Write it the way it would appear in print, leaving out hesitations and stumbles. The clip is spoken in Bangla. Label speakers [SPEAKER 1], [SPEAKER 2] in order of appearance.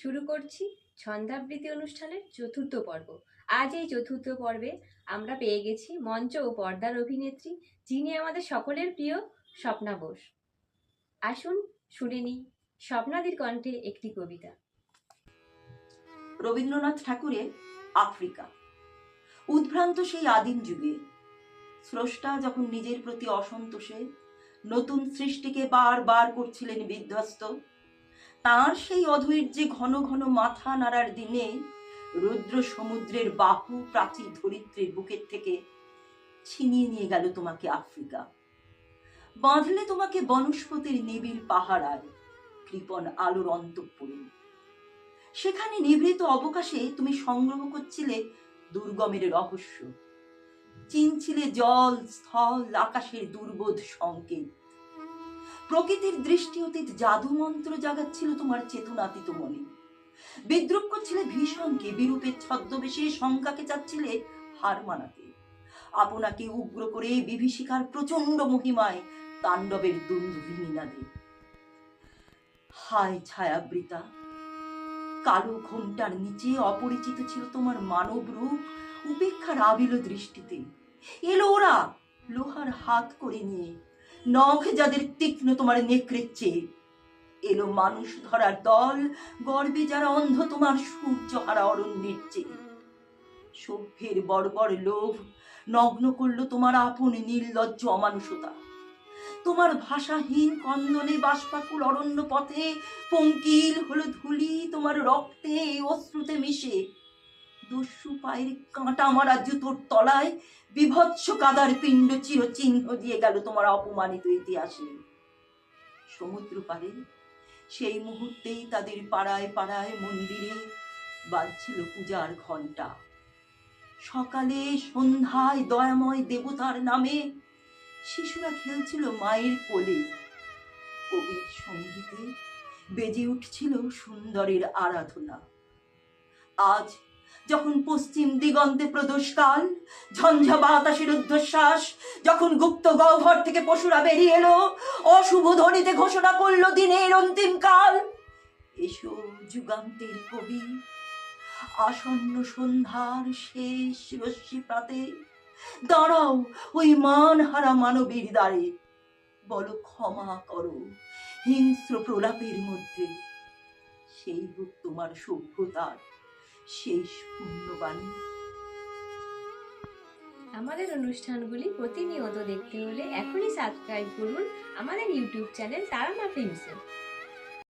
[SPEAKER 1] শুরু করছি ছন্দাবৃত্তি অনুষ্ঠানের চতুর্থ পর্ব। আজ এই চতুর্থ পর্বে আমরা পেয়ে গেছি মঞ্চ ও পর্দার অভিনেত্রী, যিনি আমাদের সকলের প্রিয় স্বপ্না বোস। আসুন শুনে নিই স্বপ্নাদির কণ্ঠে একটি কবিতা।
[SPEAKER 2] রবীন্দ্রনাথ ঠাকুরের আফ্রিকা। উদ্ভ্রান্ত সেই আদিম যুগে স্রষ্টা যখন নিজের প্রতি অসন্তোষে নতুন সৃষ্টিকে বারবার করছিলেন বিধ্বস্ত, তার সেই অধৈর্যে ঘন ঘন মাথা নাড়ার দিনে রুদ্র সমুদ্রের বাহু প্রাচীর ধরিত্রীর বুকের থেকে ছিনিয়ে নিয়ে গেল তোমাকে আফ্রিকা। বাঁধলে তোমাকে বনস্পতির নিবিড় পাহারায় কৃপণ আলোর অন্তঃপুরে। সেখানে নিভৃত অবকাশে তুমি সংগ্রহ করছিলে দুর্গমের রহস্য, চিনছিলে জল স্থল আকাশের দুর্বোধ সংকেত। প্রকৃতির দৃষ্টি অতীত জাদু মন্ত্র জাগাচ্ছিল তোমার চেতনাতীত মনে। বিদ্রুপ করছিলে ভীষণকে, বিরূপের ছদ্মবেশে শঙ্কাকে চাচ্ছিলে হার মানাতে। আপনাকে উগ্র করে বিভীষিকার প্রচন্ড মহিমায় তাণ্ডবের দুন্দুভিনী নাদে। হায় ছায়াবৃতা, কালো ঘোমটার নিচে অপরিচিত ছিল তোমার মানব রূপ উপেক্ষার আবিল দৃষ্টিতে। এলো ওরা লোহার হাত করে নিয়ে, নখ যাদের তীক্ষ্ণ তোমার নেকড়ের চেয়ে। এলো মানুষ ধরার দল, গর্বে যারা অন্ধ তোমার সূর্যহারা অরণ্যের চেয়ে। সভ্যের বর্বর লোভ নগ্ন করলো তোমার আপন নির্লজ্জ অমানুষতা। তোমার ভাষাহীন কন্দনে বাষ্পাকুল অরণ্য পথে পঙ্কিল হলো ধুলি তোমার রক্তে অশ্রুতে মিশে। দস্যু পায়ের কাঁটা মারা জুতোর তলায় বিভৎস কাদার পিণ্ড চির চিহ্ন দিয়ে গেল তোমার অপমানিত ইতিহাসে। সমুদ্র পারে সেই মুহূর্তেই তাদের পাড়ায় পাড়ায় মন্দিরে বাজছিল পূজার ঘণ্টা। সকালে সন্ধ্যায় দয়াময় দেবতার নামে শিশুরা খেলছিল মায়ের কোলে। কবির সঙ্গীতে বেজে উঠছিল সুন্দরের আরাধনা। আজ যখন পশ্চিম দিগন্তে প্রদোষকাল, ঝঞ্ঝা বাতাসের ঊর্ধ্বশ্বাস, যখন গুপ্ত গহ্বর থেকে পশুরা বেরিয়ে এলো, অশুভ ধ্বনিতে ঘোষণা করলো দিনের অন্তিম কাল। এসো যুগান্তের কবি, আসন্ন সন্ধ্যার শেষ রশ্মি প্রাতে দাঁড়াও ওই মানহারা মানবীর দ্বারে। বলো ক্ষমা করো হিংস্র প্রলাপের মধ্যে, সেই হোক তোমার সভ্যতার শেষ পুণ্যবাণী।
[SPEAKER 1] আমাদের অনুষ্ঠানগুলি প্রতিনিয়ত দেখতে হলে এখনই সাবস্ক্রাইব করুন আমাদের ইউটিউব চ্যানেল তারামা ফিল্মসে।